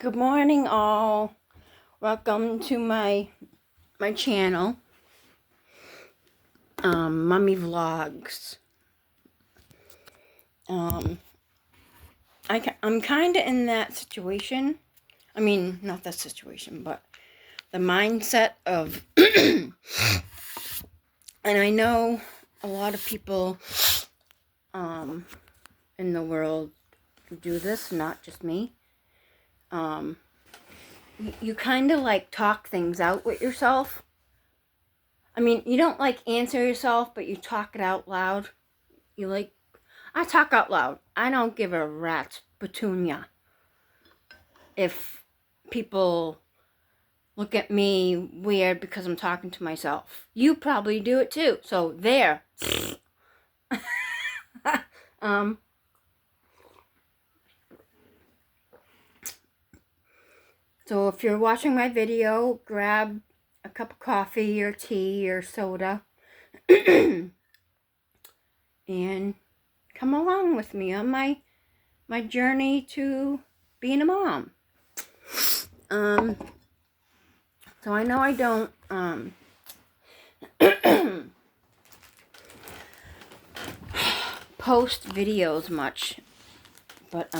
Good morning, all. Welcome to my channel, Mummy Vlogs. I'm kind of in that situation. I mean, not that situation, but the mindset of, and I know a lot of people, in the world do this, not just me. You kind of like talk things out with yourself. I mean, you don't like answer yourself, but you talk it out loud. I talk out loud. I don't give a rat's petunia if people look at me weird because I'm talking to myself. You probably do it too. So there. So if you're watching my video, grab a cup of coffee or tea or soda and come along with me on my journey to being a mom. So I know I don't post videos much, but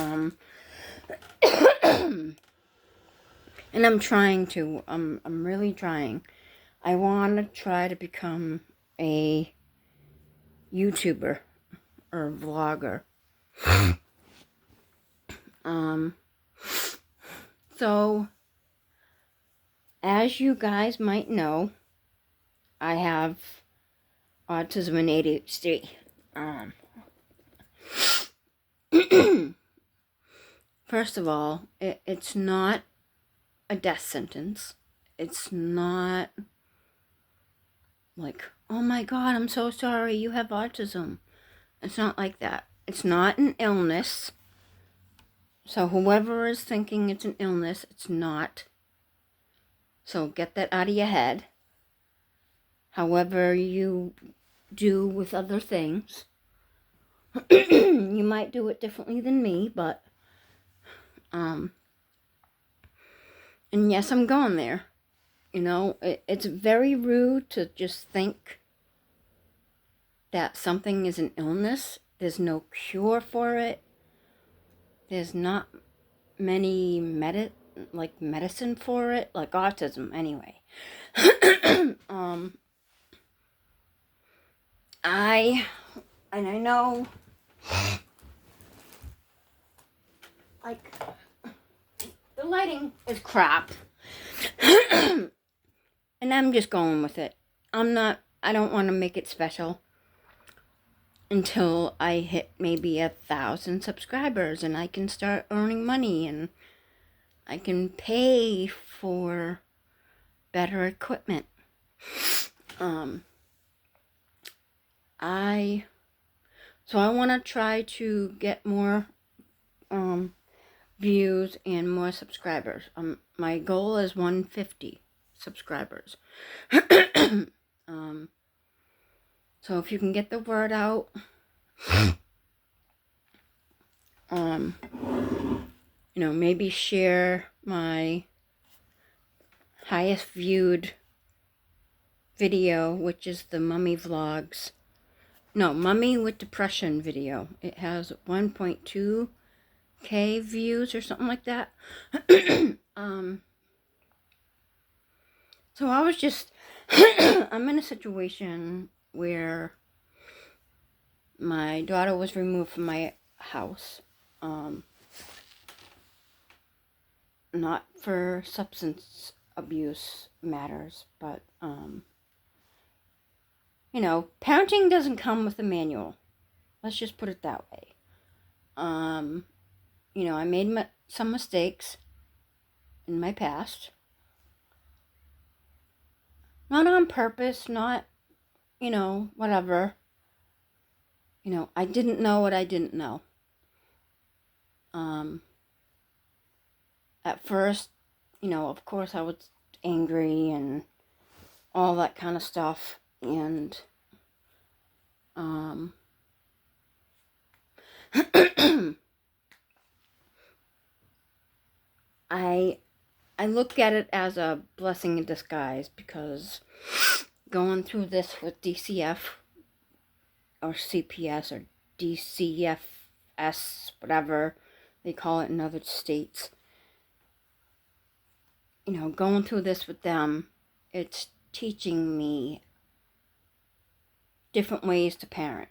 and I'm trying to. I'm really trying. I want to try to become a YouTuber or vlogger. So as you guys might know, I have autism and ADHD. First of all, it's not a death sentence. It's not like, oh my God, I'm so sorry, you have autism. It's not like that. It's not an illness. So whoever is thinking it's an illness, it's not. So get that out of your head. However you do with other things. You might do it differently than me, but and yes, I'm going there. You know, it's very rude to just think that something is an illness. There's no cure for it. There's not many medicine for it, like autism anyway. I know, like, the lighting is crap. And I'm just going with it. I don't want to make it special until I hit maybe 1,000 subscribers and I can start earning money and I can pay for better equipment. So I want to try to get more views and more subscribers. My goal is 150 subscribers. So if you can get the word out, maybe share my highest viewed video, which is the Mummy Vlogs. No, Mummy with Depression video. It has 1.2K views or something like that. So I was just, I'm in a situation where my daughter was removed from my house. Not for substance abuse matters, but, parenting doesn't come with a manual. Let's just put it that way. I made some mistakes in my past. Not on purpose, not, whatever. I didn't know what I didn't know. At first, of course I was angry and all that kind of stuff. And, I look at it as a blessing in disguise, because going through this with DCF or CPS or DCFS, whatever they call it in other states, going through this with them, it's teaching me different ways to parent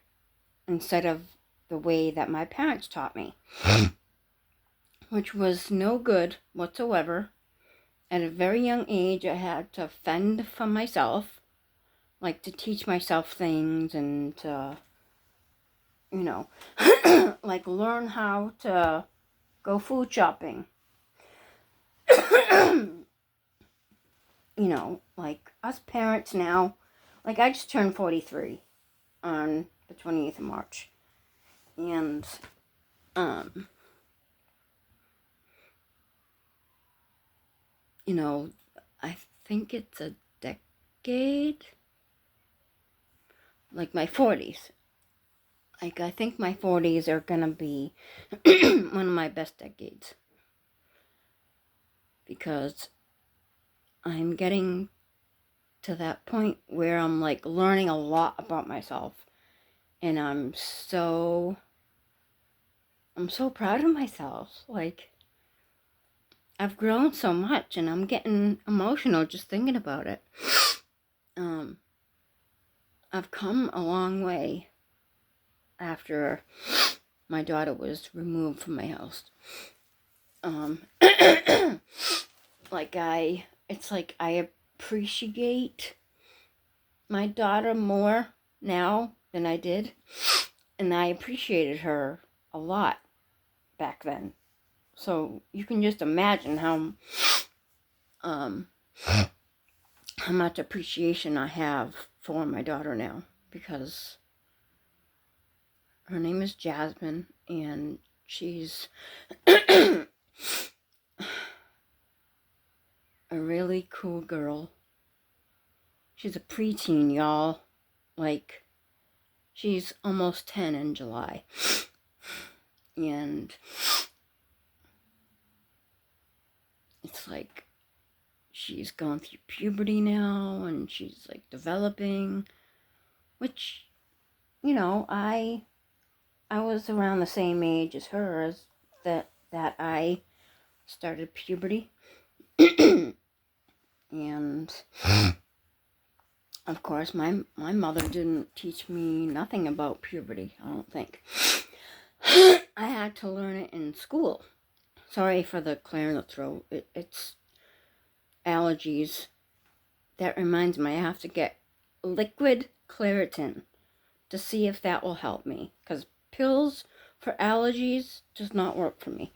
instead of the way that my parents taught me, which was no good whatsoever. At a very young age, I had to fend for myself, like to teach myself things and to, like learn how to go food shopping. Like us parents now, like I just turned 43 on the 28th of March. And, I think it's a decade, like my 40s. Like, I think my 40s are gonna be one of my best decades. Because I'm getting to that point where I'm, like, learning a lot about myself. And I'm so proud of myself. Like, I've grown so much, and I'm getting emotional just thinking about it. I've come a long way after my daughter was removed from my house. It's like I appreciate my daughter more now than I did, and I appreciated her a lot back then. So you can just imagine how much appreciation I have for my daughter now, because her name is Jasmine, and she's a really cool girl. She's a preteen, y'all. Like, she's almost 10 in July. And it's like she's going through puberty now, and she's like developing, which, I was around the same age as her, as that I started puberty. And of course my mother didn't teach me nothing about puberty, I don't think. I had to learn it in school. Sorry for the clear in the throat. It's allergies. That reminds me, I have to get liquid Claritin to see if that will help me, because pills for allergies does not work for me.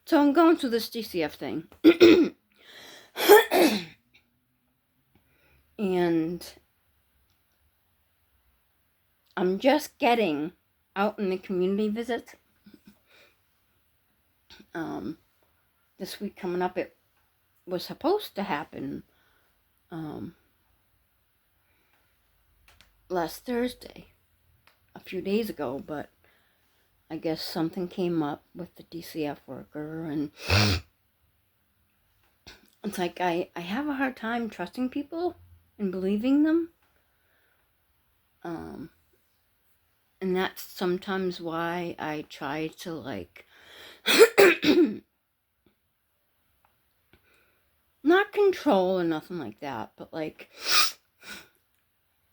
So I'm going through this DCF thing. And I'm just getting out in the community visits. This week coming up, it was supposed to happen last Thursday, a few days ago, but I guess something came up with the DCF worker, and it's like I have a hard time trusting people and believing them. And that's sometimes why I try to, like, not control or nothing like that, but, like,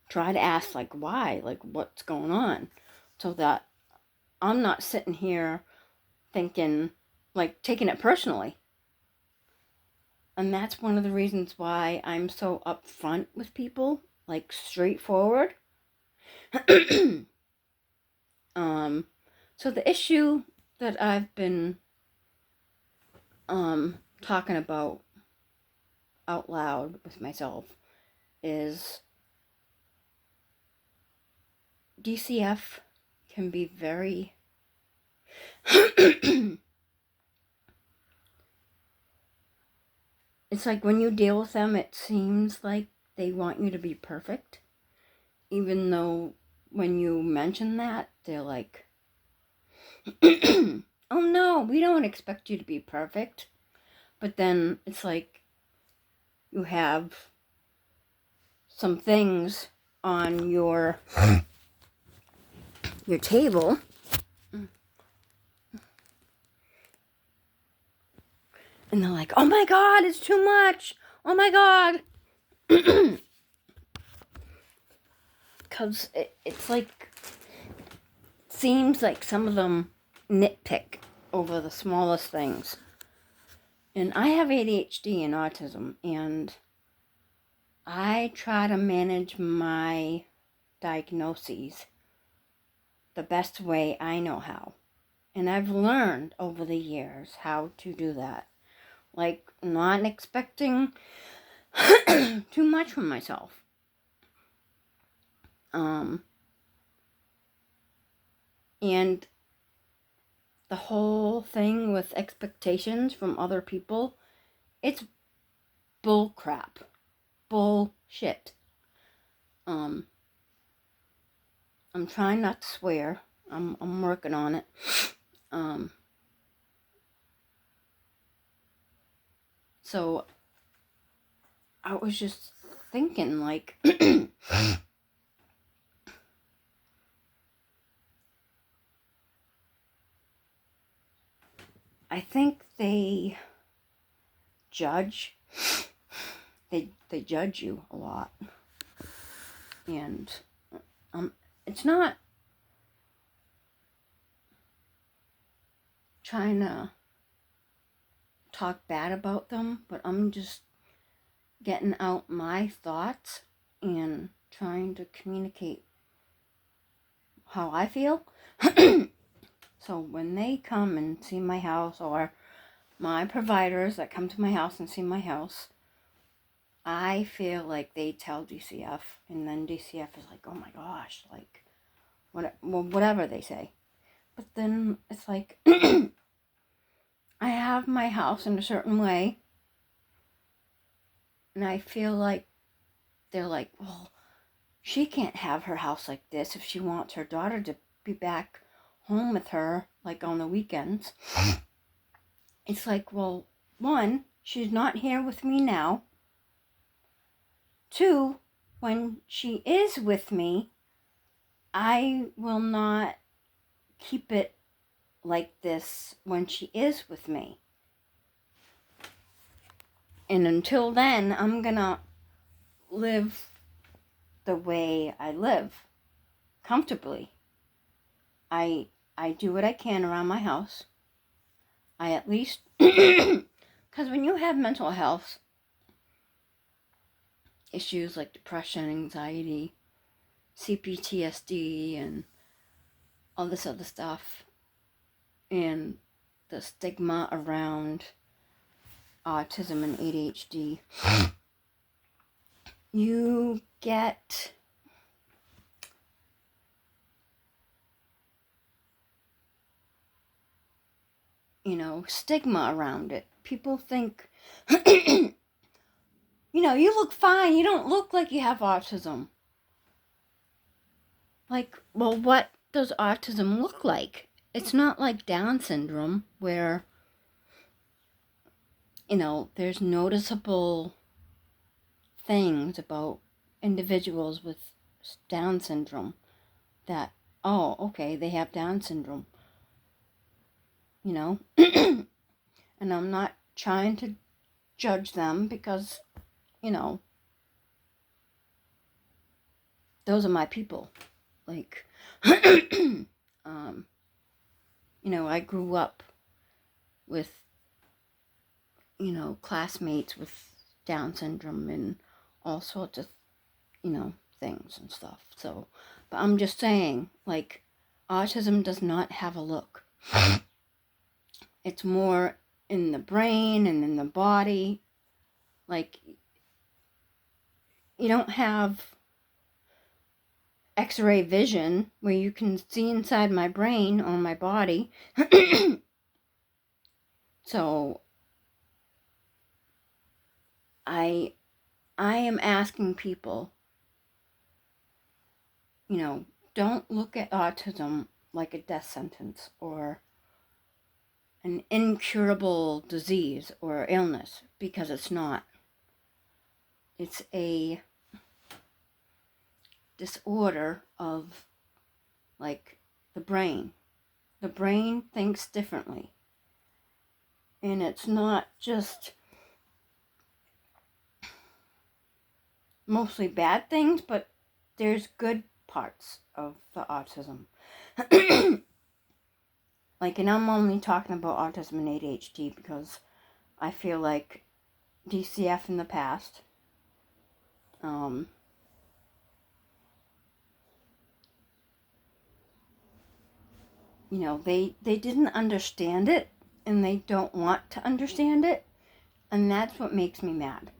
try to ask, like, why, like, what's going on, so that I'm not sitting here thinking, like, taking it personally. And that's one of the reasons why I'm so upfront with people, like, straightforward. So the issue that I've been talking about out loud with myself is DCF can be very it's like when you deal with them, it seems like they want you to be perfect, even though when you mention that, they're like, oh no, we don't expect you to be perfect. But then it's like you have some things on your table, and they're like, oh my God, it's too much. Oh my God. Because it's like, seems like some of them nitpick over the smallest things. And I have ADHD and autism, and I try to manage my diagnoses the best way I know how. And I've learned over the years how to do that. Like, not expecting too much from myself. And the whole thing with expectations from other people, it's bull crap. Bullshit. I'm trying not to swear. I'm working on it. So I was just thinking, like, I think they judge. They judge you a lot. And it's not trying to talk bad about them, but I'm just getting out my thoughts and trying to communicate how I feel. So when they come and see my house, or my providers that come to my house and see my house, I feel like they tell DCF, and then DCF is like, oh my gosh, like, whatever they say. But then it's like, I have my house in a certain way, and I feel like they're like, well, she can't have her house like this if she wants her daughter to be back home with her, like, on the weekends. It's like, well, one, she's not here with me now. Two, when she is with me, I will not keep it like this when she is with me. And until then, I'm gonna live the way I live, comfortably. I do what I can around my house. I at least, because when you have mental health issues like depression, anxiety, CPTSD, and all this other stuff, and the stigma around autism and ADHD, you get stigma around it. People think, you look fine. You don't look like you have autism. Like, well, what does autism look like? It's not like Down syndrome where, there's noticeable things about individuals with Down syndrome that, oh, okay, they have Down syndrome. And I'm not trying to judge them because, those are my people. Like, I grew up with, classmates with Down syndrome and all sorts of, things and stuff. So, but I'm just saying, like, autism does not have a look. It's more in the brain and in the body. Like, you don't have X-ray vision where you can see inside my brain or my body. So I am asking people, don't look at autism like a death sentence or an incurable disease or illness, because it's not. It's a disorder of, like, the brain. The brain thinks differently. And it's not just mostly bad things, but there's good parts of the autism. Like, and I'm only talking about autism and ADHD because I feel like DCF in the past, you know, they didn't understand it, and they don't want to understand it, and that's what makes me mad.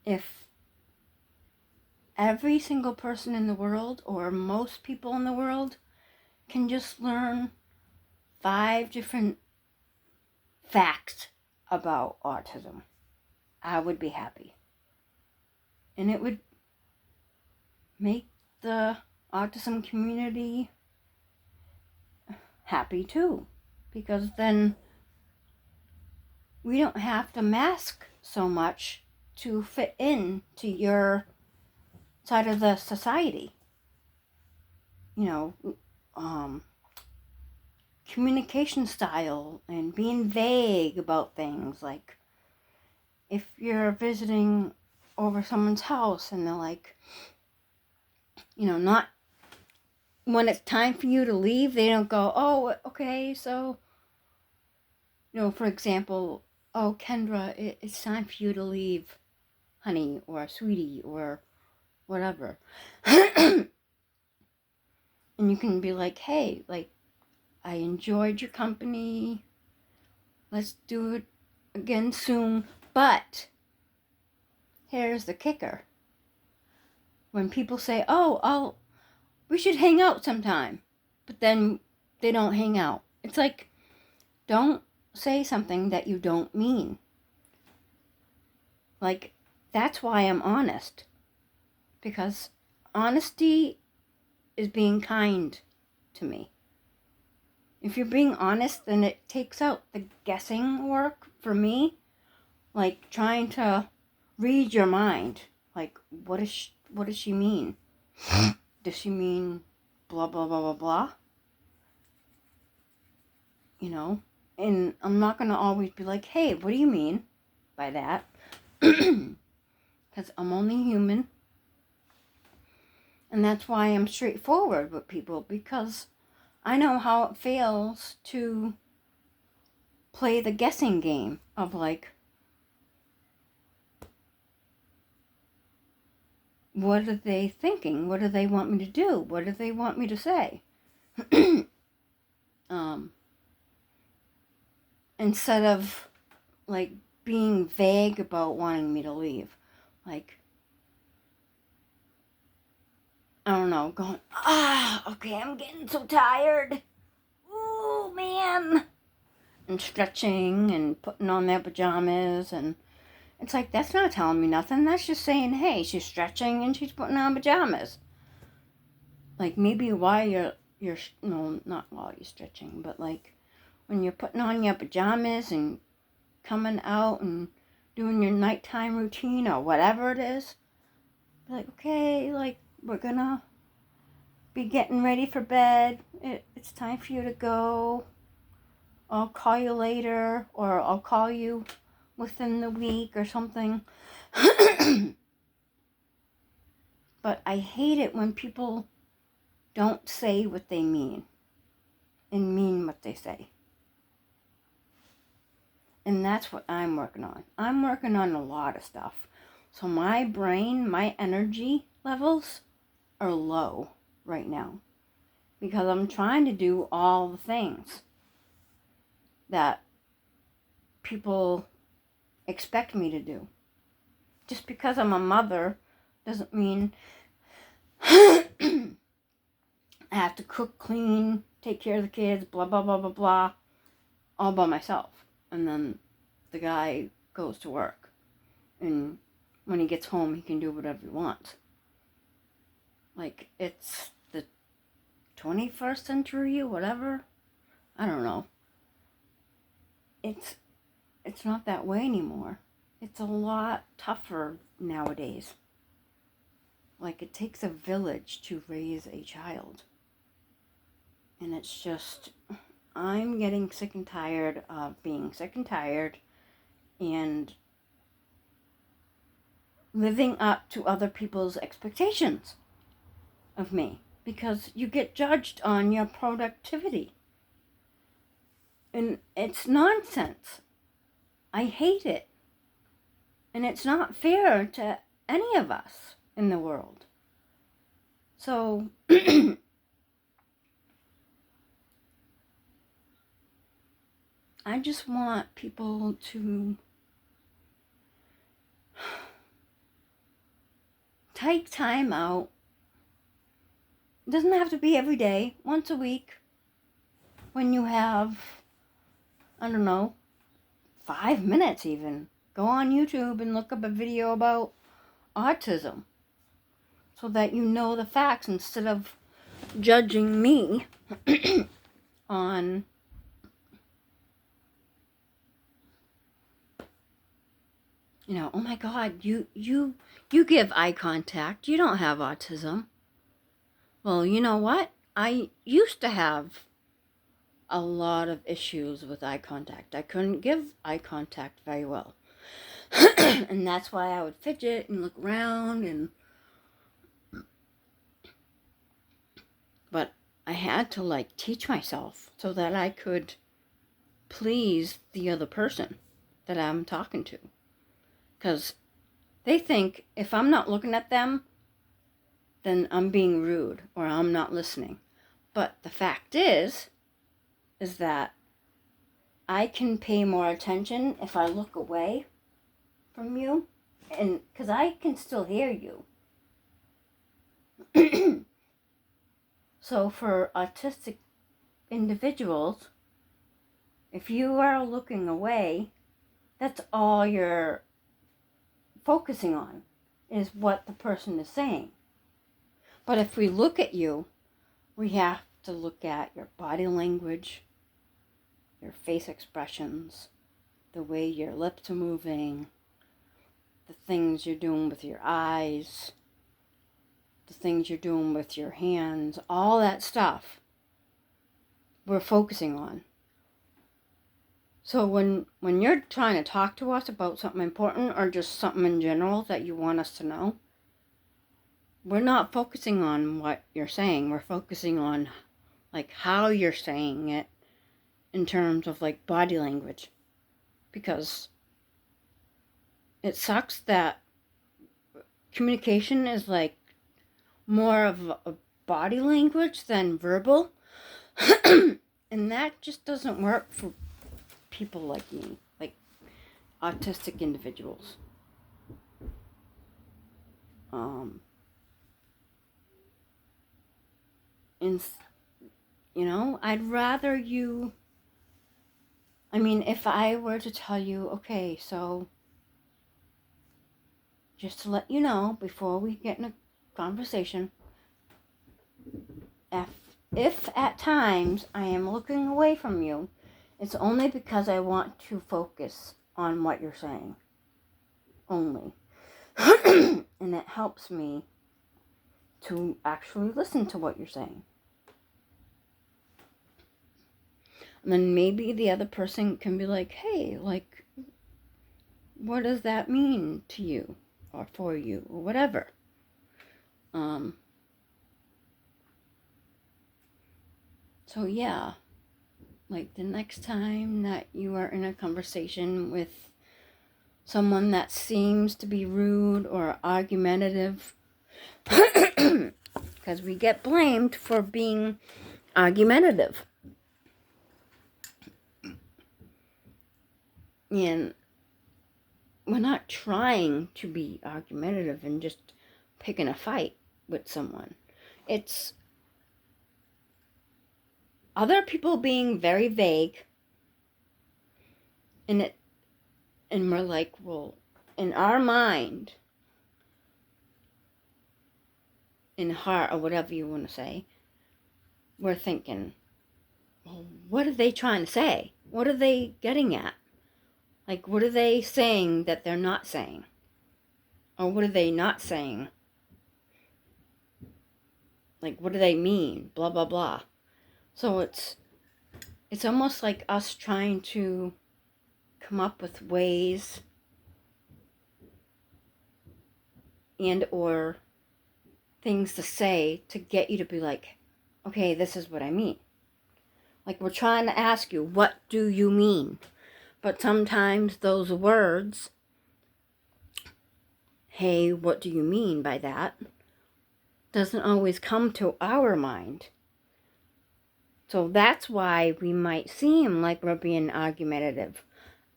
If every single person in the world, or most people in the world, can just learn 5 different facts about autism, I would be happy. And it would make the autism community happy too, because then we don't have to mask so much to fit in to your side of the society. You know, communication style and being vague about things. Like, if you're visiting over someone's house and they're like, you know, not when it's time for you to leave, they don't go, oh, okay, so, you know, for example, oh, Kendra, it's time for you to leave, honey, or sweetie, or whatever. And you can be like, hey, like, I enjoyed your company. Let's do it again soon. But here's the kicker. When people say, oh, we should hang out sometime, but then they don't hang out. It's like, don't say something that you don't mean. Like, that's why I'm honest. Because honesty is being kind to me. If you're being honest, then it takes out the guessing work for me. Like, trying to read your mind. Like, what does she mean? Does she mean blah, blah, blah, blah, blah? You know? And I'm not going to always be like, hey, what do you mean by that? Because I'm only human. And that's why I'm straightforward with people, because I know how it feels to play the guessing game of, like, what are they thinking? What do they want me to do? What do they want me to say? Instead of, like, being vague about wanting me to leave. Like, I don't know, going, okay, I'm getting so tired. Ooh, man. And stretching and putting on their pajamas, and it's like, that's not telling me nothing. That's just saying, hey, she's stretching and she's putting on pajamas. Like, maybe while you're no, not while you're stretching, but like when you're putting on your pajamas and coming out and doing your nighttime routine or whatever it is. Like, okay, like, we're gonna be getting ready for bed. It's time for you to go. I'll call you later, or I'll call you within the week or something. But I hate it when people don't say what they mean and mean what they say. And that's what I'm working on. I'm working on a lot of stuff. So my brain, my energy levels are low right now, because I'm trying to do all the things that people expect me to do. Just because I'm a mother doesn't mean I have to cook, clean, take care of the kids, blah, blah, blah, blah, blah, all by myself. And then the guy goes to work and when he gets home, he can do whatever he wants. Like, it's the 21st century or whatever. I don't know. It's not that way anymore. It's a lot tougher nowadays. Like, it takes a village to raise a child. And it's just, I'm getting sick and tired of being sick and tired and living up to other people's expectations of me, because you get judged on your productivity. And it's nonsense. I hate it. And it's not fair to any of us in the world. So, I just want people to take time out. It doesn't have to be every day, once a week, when you have, I don't know, 5 minutes even. Go on YouTube and look up a video about autism so that you know the facts instead of judging me on, oh my God, you give eye contact. You don't have autism. Well, you know what? I used to have a lot of issues with eye contact. I couldn't give eye contact very well. And that's why I would fidget and look around but I had to teach myself so that I could please the other person that I'm talking to. Because they think if I'm not looking at them, then I'm being rude or I'm not listening. But the fact is that I can pay more attention if I look away from you, and because I can still hear you. So for autistic individuals, if you are looking away, that's all you're focusing on, is what the person is saying. But if we look at you, we have to look at your body language, your face expressions, the way your lips are moving, the things you're doing with your eyes, the things you're doing with your hands, all that stuff we're focusing on. So when you're trying to talk to us about something important or just something in general that you want us to know, we're not focusing on what you're saying. We're focusing on how you're saying it in terms of body language. Because it sucks that communication is more of a body language than verbal. And that just doesn't work for people like me, autistic individuals. And I'd rather you, if I were to tell you, okay, so just to let you know before we get in a conversation, if at times I am looking away from you, it's only because I want to focus on what you're saying. Only. And it helps me to actually listen to what you're saying. And then maybe the other person can be like, hey, what does that mean to you or for you or whatever? So yeah, the next time that you are in a conversation with someone that seems to be rude or argumentative, because we get blamed for being argumentative. And we're not trying to be argumentative and just picking a fight with someone. It's other people being very vague, and we're well, in our mind, in heart or whatever you want to say, we're thinking, well, what are they trying to say? What are they getting at? Like, what are they saying that they're not saying? Or what are they not saying? Like, what do they mean? Blah, blah, blah. So it's almost like us trying to come up with ways and or things to say to get you to be like, okay, this is what I mean. Like, we're trying to ask you, what do you mean? But sometimes those words, hey, what do you mean by that, doesn't always come to our mind. So that's why we might seem like we're being argumentative.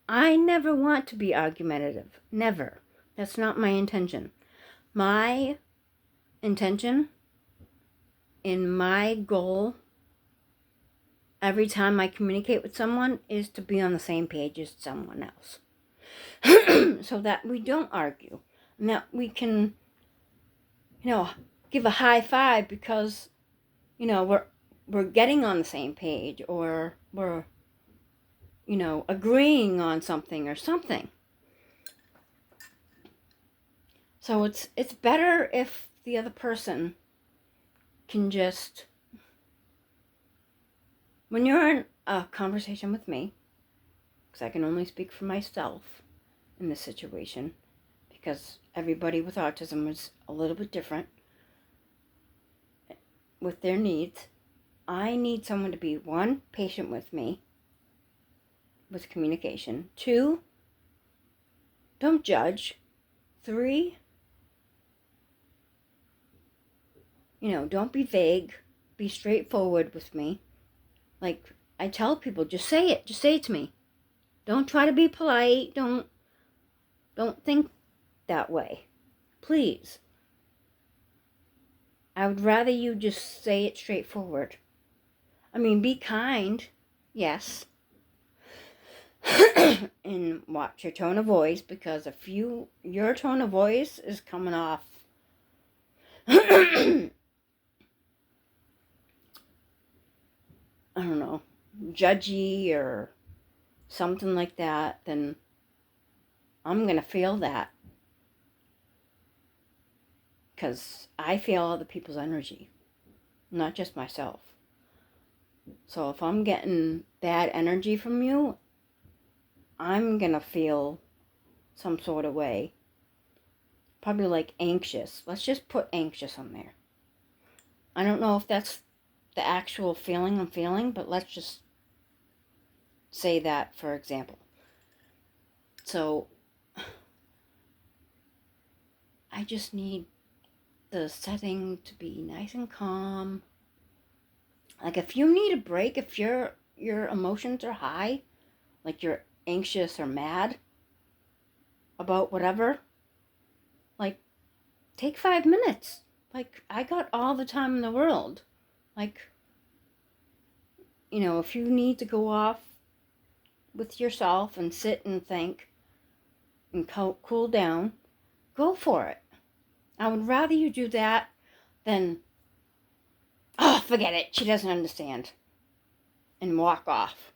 I never want to be argumentative. Never. That's not my intention. My intention and my goal every time I communicate with someone is to be on the same page as someone else. So that we don't argue. And that we can, give a high five because, we're getting on the same page, or we're, agreeing on something or something. So it's better if the other person can just, when you're in a conversation with me, because I can only speak for myself in this situation, because everybody with autism is a little bit different with their needs. I need someone to be, 1, patient with me with communication. 2, don't judge. 3, don't be vague. Be straightforward with me. Like, I tell people, just say it. Just say it to me. Don't try to be polite. Don't think that way. Please. I would rather you just say it straightforward. I mean, be kind, yes. And watch your tone of voice, because if your tone of voice is coming off I don't know, judgy or something like that, then I'm going to feel that. Because I feel other people's energy, not just myself. So if I'm getting bad energy from you, I'm going to feel some sort of way. Probably like anxious. Let's just put anxious on there. I don't know if that's the actual feeling I'm feeling, but let's just say that for example. So I just need the setting to be nice and calm. Like, if you need a break, if your emotions are high, like you're anxious or mad about whatever, like, take 5 minutes. Like, I got all the time in the world. Like, if you need to go off with yourself and sit and think and cool down, go for it. I would rather you do that than, oh, forget it, she doesn't understand, and walk off.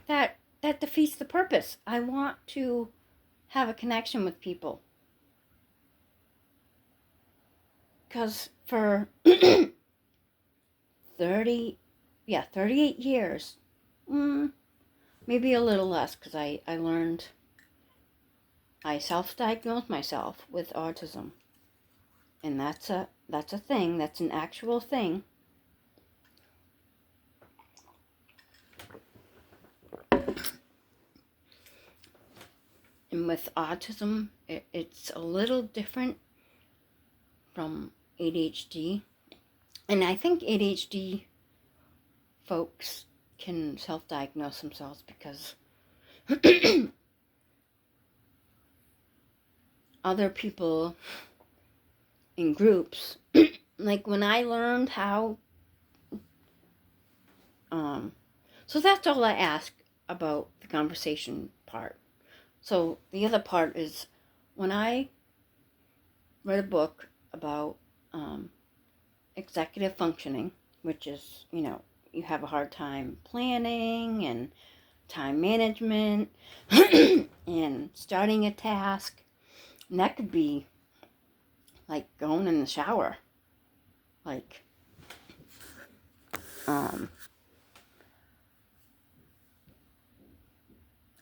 That defeats the purpose. I want to have a connection with people. Because for 38 years, maybe a little less, because I learned, I self-diagnosed myself with autism. And that's a thing, that's an actual thing. And with autism, it's a little different from ADHD. And I think ADHD folks can self-diagnose themselves because other people in groups, like when I learned how, so that's all I ask about the conversation part. So the other part is, when I read a book about executive functioning, which is, you have a hard time planning and time management and starting a task. And that could be like going in the shower. Like,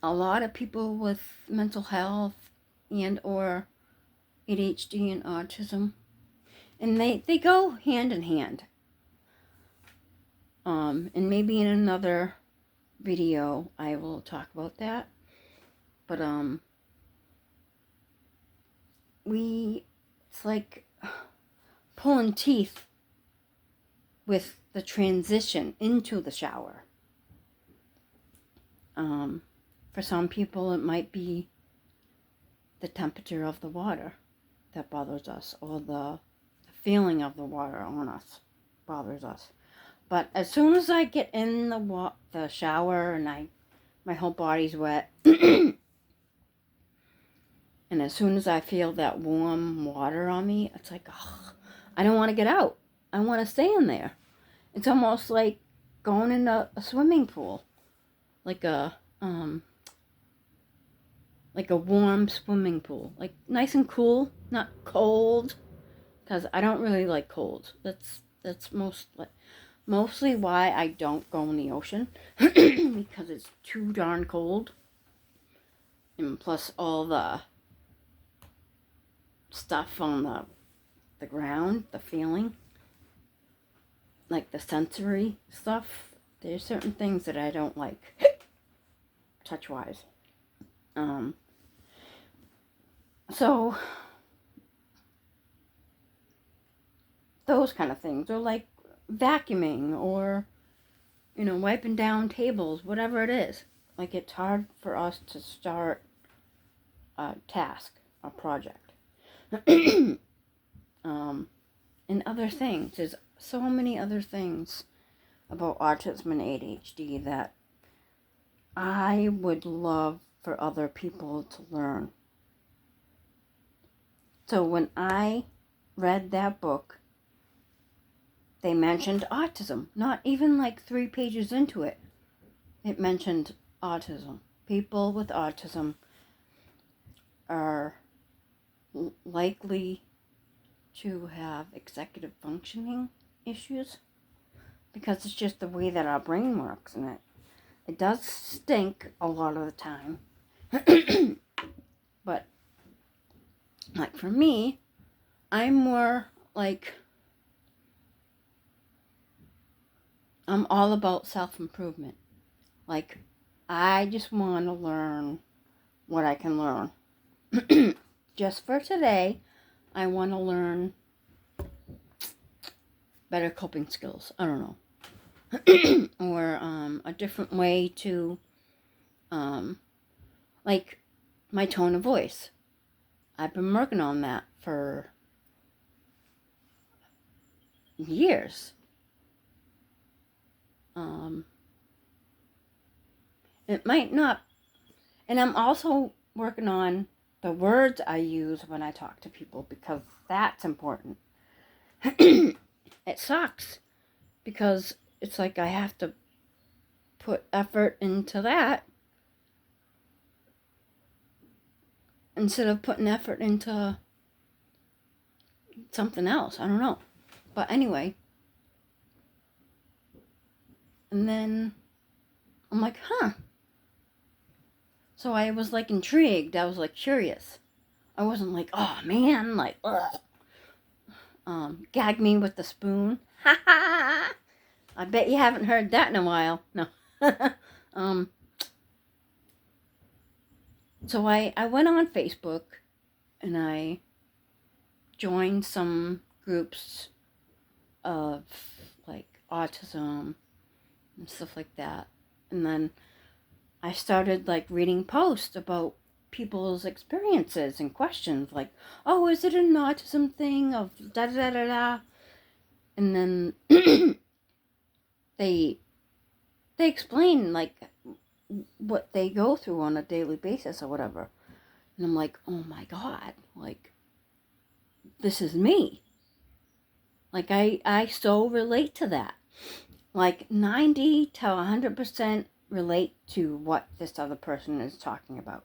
a lot of people with mental health and or ADHD and autism, and they go hand in hand. And maybe in another video I will talk about that. But it's like pulling teeth with the transition into the shower. For some people, it might be the temperature of the water that bothers us, or the feeling of the water on us bothers us. But as soon as I get in the shower and my whole body's wet, and as soon as I feel that warm water on me, it's like, oh, I don't want to get out. I want to stay in there. It's almost like going in a swimming pool, like a warm swimming pool, like nice and cool, not cold, because I don't really like cold. That's mostly why I don't go in the ocean, because it's too darn cold, and plus all the stuff on the ground, the feeling, like the sensory stuff. There's certain things that I don't like, touch-wise. So those kind of things, or like vacuuming, or wiping down tables, whatever it is. Like, it's hard for us to start a task, a project. And other things. There's so many other things about autism and ADHD that I would love for other people to learn. So when I read that book, they mentioned autism. Not even like 3 pages into it, it mentioned autism. People with autism are likely to have executive functioning issues, because it's just the way that our brain works, and it does stink a lot of the time. But like for me, I'm more like, I'm all about self-improvement. Like, I just want to learn what I can learn. Just for today, I want to learn better coping skills. I don't know. Or a different way to, like, my tone of voice. I've been working on that for years. It might not, and I'm also working on the words I use when I talk to people, because that's important. It sucks, because it's like I have to put effort into that instead of putting effort into something else. I don't know. But anyway, and then I'm like, So I was like intrigued. I was like curious. I wasn't like, oh man, like, ugh. Gag me with the spoon. Ha ha! I bet you haven't heard that in a while. No. So I went on Facebook and I joined some groups of like autism and stuff like that. And then I started like reading posts about people's experiences and questions, like, oh, is it an autism thing of da da da da? And then they explain like what they go through on a daily basis or whatever. And I'm like, oh my God, like, this is me. Like, I so relate to that. Like, 90 to 100% relate to what this other person is talking about.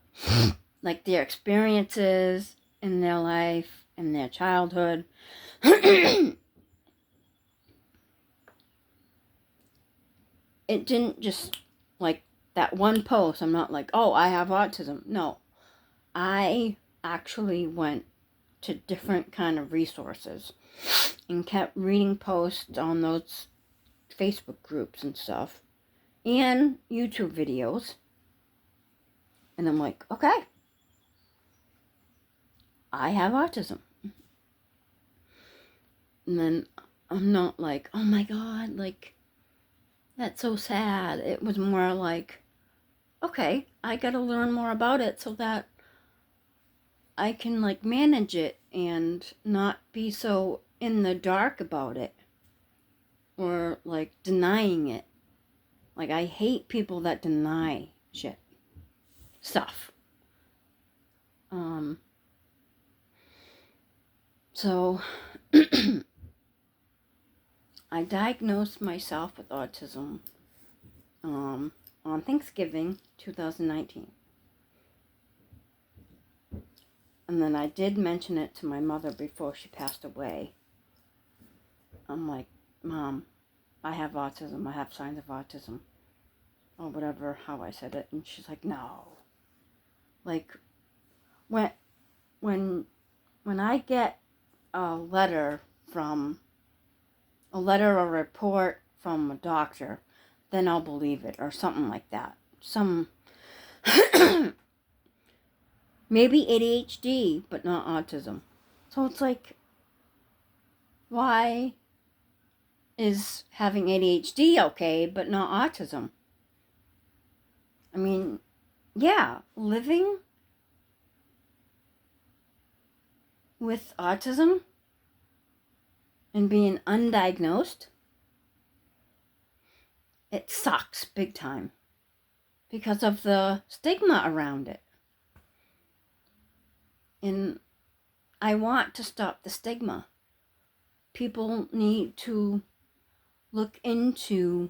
Like, their experiences in their life, in their childhood. It didn't just, like, that one post, I'm not like, oh, I have autism. No. I actually went to different kind of resources and kept reading posts on those Facebook groups and stuff and YouTube videos, and I'm like, okay, I have autism. And then I'm not like, oh my god, like, that's so sad. It was more like, okay, I gotta learn more about it so that I can, like, manage it and not be so in the dark about it or, like, denying it. Like, I hate people that deny stuff. So I diagnosed myself with autism on Thanksgiving 2019. And then I did mention it to my mother before she passed away. I'm like, Mom, I have autism. I have signs of autism. Or whatever, how I said it. And she's like, no. Like, when I get a letter or report from a doctor, then I'll believe it, or something like that. Maybe ADHD, but not autism. So it's like, why is having ADHD okay, but not autism? I mean, yeah, living with autism and being undiagnosed, it sucks big time because of the stigma around it. And I want to stop the stigma. People need to look into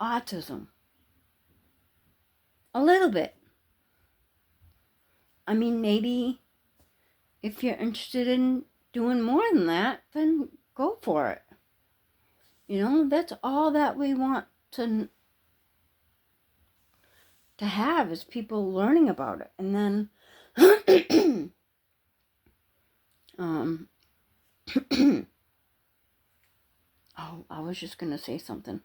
autism a little bit. I mean, maybe if you're interested in doing more than that, then go for it. You know, that's all that we want to have is people learning about it. And then oh, I was just gonna say something.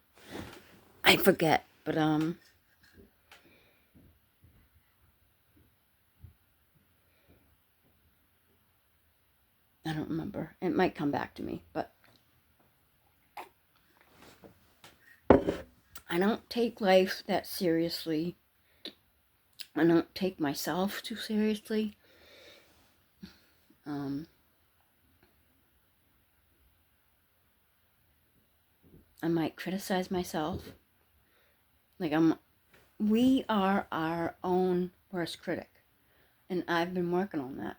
I forget, but I don't remember. It might come back to me, but I don't take life that seriously. I don't take myself too seriously. I might criticize myself. Like, we are our own worst critic. And I've been working on that.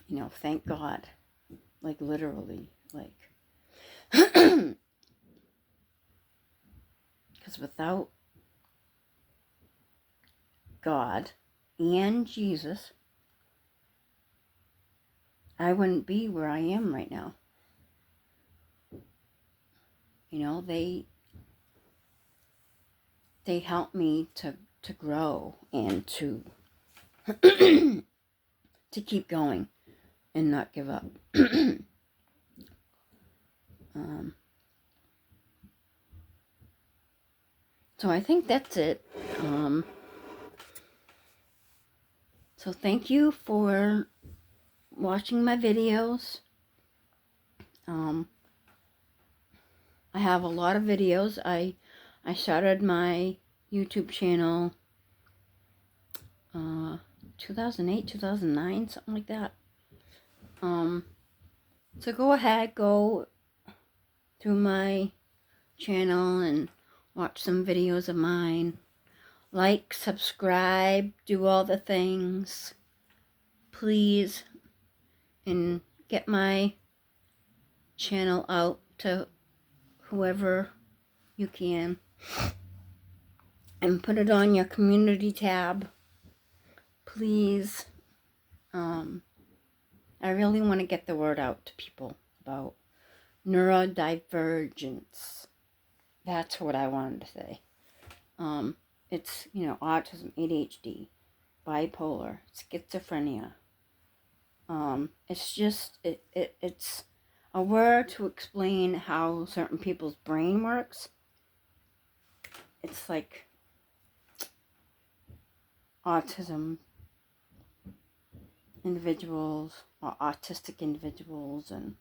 You know, thank God. Like, literally. Like, because without God and Jesus, I wouldn't be where I am right now. You know, they help me to grow and to to keep going and not give up. So I think that's it. So thank you for watching my videos. I have a lot of videos. I started my YouTube channel 2008, 2009, something like that. So go ahead, go through my channel and watch some videos of mine. Like, subscribe, do all the things. please, and get my channel out to whoever you can, and put it on your community tab, please. I really want to get the word out to people about neurodivergence. That's what I wanted to say. It's, autism, ADHD, bipolar, schizophrenia. It's just, it's a word to explain how certain people's brain works. It's like autism individuals, or autistic individuals, and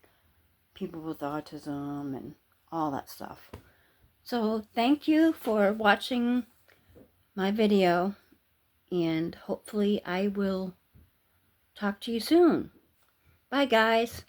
people with autism, and all that stuff. So thank you for watching my video, and hopefully I will talk to you soon. Bye, guys.